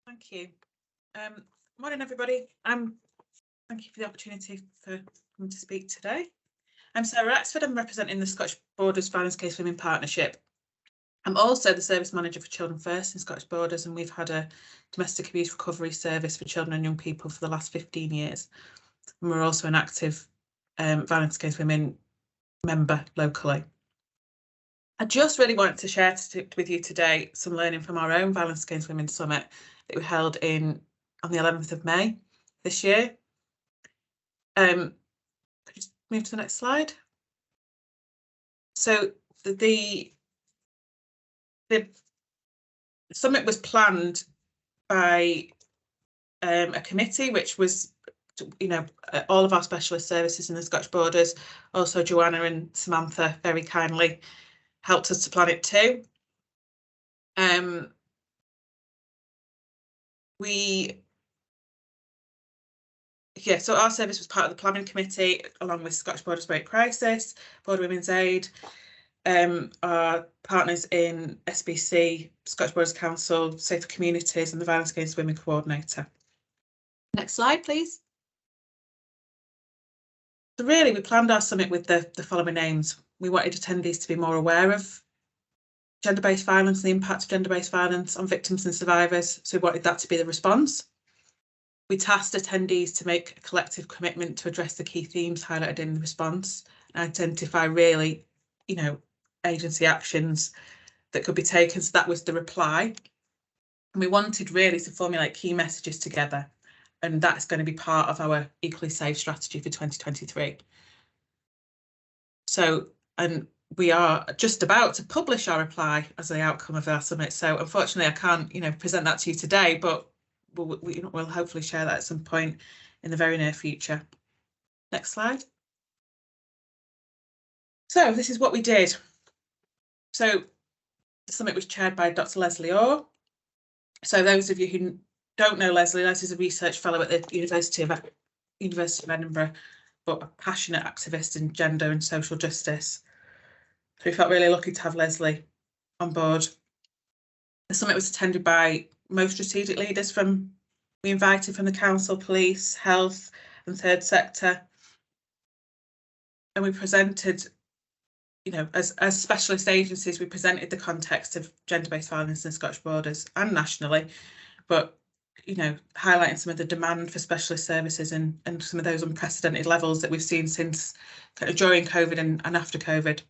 Thank you. Morning, everybody. Thank you for the opportunity for coming to speak today. I'm Sarah Axford. I'm representing the Scottish Borders Violence Against Women Partnership. I'm also the service manager for Children First in Scottish Borders, and we've had a domestic abuse recovery service for children and young people for the last 15 years. And we're also an active Violence Against Women member locally. I just really wanted to share with you today some learning from our own Violence Against Women Summit that we held on the 11th of May this year. Could you just move to the next slide? So the summit was planned by a committee, which was, all of our specialist services in the Scottish Borders. Also, Joanna and Samantha very kindly helped us to plan it too. So our service was part of the planning committee, along with Scottish Borders Great Crisis, Border Women's Aid, our partners in SBC, Scottish Borders Council, Safer Communities, and the Violence Against Women Coordinator. Next slide, please. So really, we planned our summit with the following aims. We wanted attendees to be more aware of gender-based violence and the impact of gender-based violence on victims and survivors. So we wanted that to be the response. We tasked attendees to make a collective commitment to address the key themes highlighted in the response and identify really, agency actions that could be taken. So that was the reply. And we wanted really to formulate key messages together. And that's going to be part of our Equally Safe strategy for 2023. So, and we are just about to publish our reply as the outcome of our summit. So unfortunately, I can't, present that to you today, but we'll hopefully share that at some point in the very near future. Next slide. So this is what we did. So the summit was chaired by Dr. Leslie Orr. So those of you who don't know Leslie's a research fellow at the University of Edinburgh, but a passionate activist in gender and social justice. So we felt really lucky to have Leslie on board. The summit was attended by most strategic leaders we invited from the council, police, health and third sector. And we presented, as specialist agencies, we presented the context of gender-based violence in Scottish Borders and nationally, but, highlighting some of the demand for specialist services and some of those unprecedented levels that we've seen since during COVID and after COVID.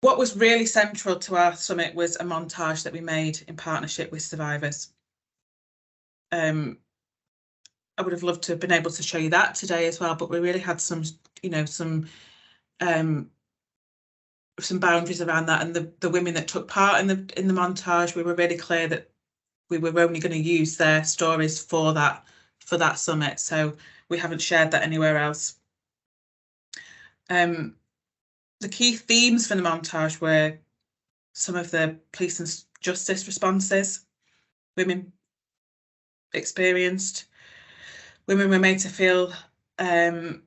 What was really central to our summit was a montage that we made in partnership with survivors. I would have loved to have been able to show you that today as well, but we really had some boundaries around that, and the women that took part in the montage, we were really clear that we were only going to use their stories for that summit, so we haven't shared that anywhere else. The key themes for the montage were some of the police and justice responses women experienced. Women were made to feel by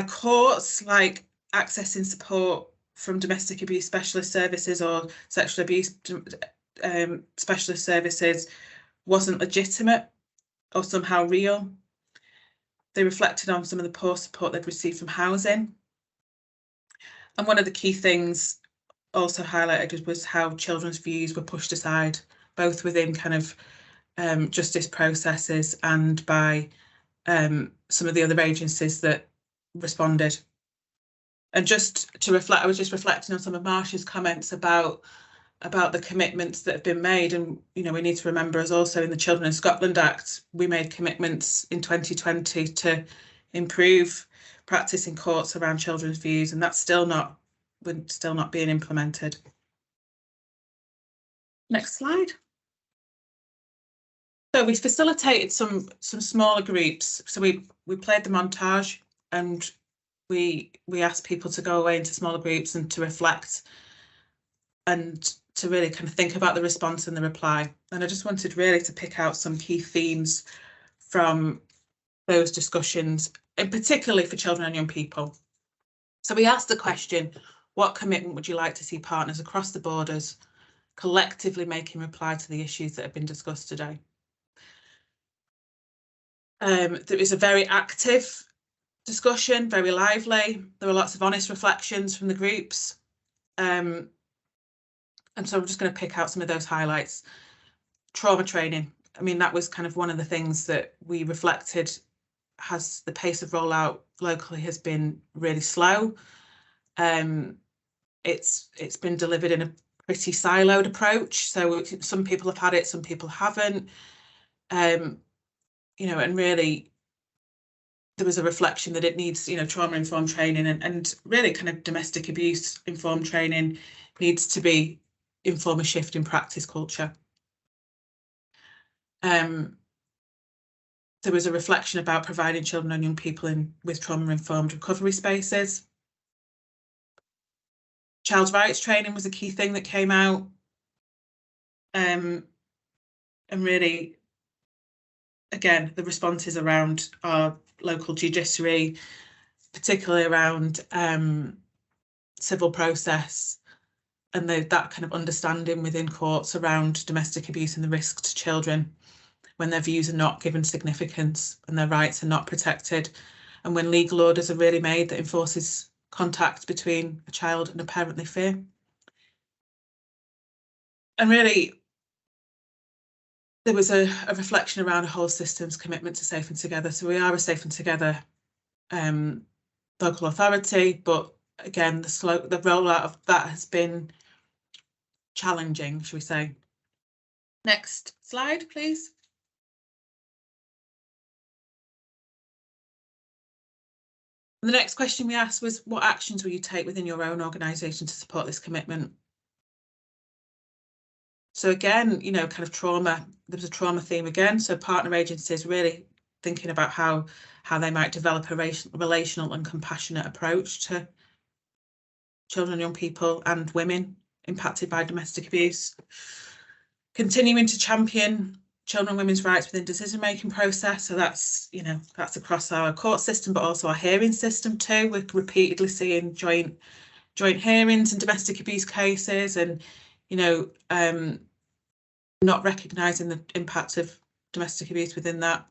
courts, like accessing support from domestic abuse specialist services or sexual abuse specialist services wasn't legitimate or somehow real. They reflected on some of the poor support they'd received from housing. And one of the key things also highlighted was how children's views were pushed aside, both within justice processes and by some of the other agencies that responded. And just to reflect, I was just reflecting on some of Marsha's comments about the commitments that have been made, and we need to remember, as also in the Children in Scotland Act, we made commitments in 2020 to improve practice in courts around children's views, and that's still not being implemented. Next slide. So we facilitated some smaller groups. So we played the montage, and we asked people to go away into smaller groups and to reflect and to really think about the response and the reply. And I just wanted really to pick out some key themes from those discussions, and particularly for children and young people. So we asked the question, what commitment would you like to see partners across the borders collectively making reply to the issues that have been discussed today. There is a very active discussion, very lively. There were lots of honest reflections from the groups. And so I'm just going to pick out some of those highlights. Trauma training. I mean, that was kind of one of the things that we reflected. Has the pace of rollout locally has been really slow. It's been delivered in a pretty siloed approach. So some people have had it, some people haven't. You know, and really there was a reflection that it needs, you know, trauma-informed training and really kind of domestic abuse-informed training needs to be inform a shift in practice culture. There was a reflection about providing children and young people with trauma-informed recovery spaces. Child's rights training was a key thing that came out. And really, again, the responses around our local judiciary, particularly around civil process and that kind of understanding within courts around domestic abuse and the risk to children when their views are not given significance and their rights are not protected, and when legal orders are really made that enforces contact between a child and a parent they fear. And really, there was a reflection around a whole system's commitment to Safe and Together. So we are a Safe and Together local authority, but again, the rollout of that has been challenging, shall we say. Next slide, please. And the next question we asked was, what actions will you take within your own organisation to support this commitment? So again, you know, kind of trauma, there was a trauma theme again. So partner agencies really thinking about how they might develop a relational and compassionate approach to children and young people and women impacted by domestic abuse. Continuing to champion children and women's rights within decision-making process. So that's, you know, that's across our court system, but also our hearing system too. We're repeatedly seeing joint hearings and domestic abuse cases, and, you know, not recognising the impact of domestic abuse within that.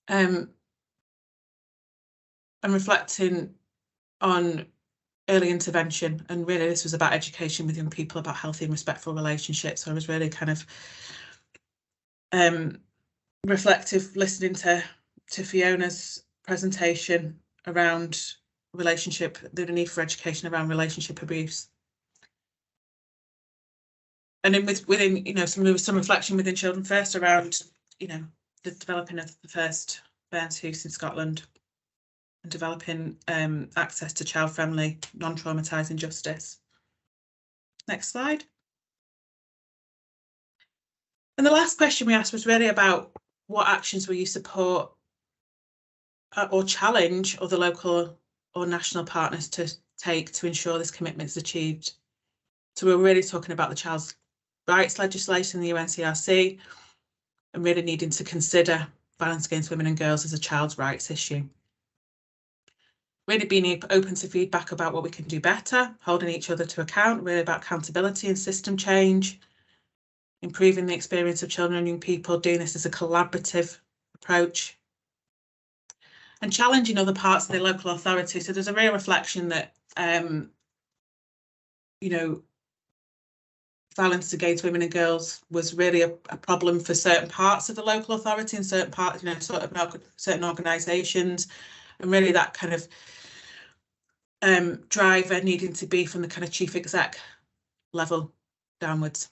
And reflecting on early intervention, and really this was about education with young people about healthy and respectful relationships. So I was really kind of reflective listening to Fiona's presentation around relationship, the need for education around relationship abuse. And then within, you know, there was some reflection within Children First around, you know, the developing of the first Burns House in Scotland and developing access to child-friendly, non-traumatising justice. Next slide. And the last question we asked was really about what actions will you support or challenge other local or national partners to take to ensure this commitment is achieved. So we're really talking about the child's rights legislation in the UNCRC and really needing to consider violence against women and girls as a child's rights issue. Really being open to feedback about what we can do better, holding each other to account, really about accountability and system change, improving the experience of children and young people, doing this as a collaborative approach, and challenging other parts of the local authority. So there's a real reflection that, you know, violence against women and girls was really a problem for certain parts of the local authority and certain parts, you know, sort of certain organisations, and really that kind of driver needing to be from the kind of chief exec level downwards.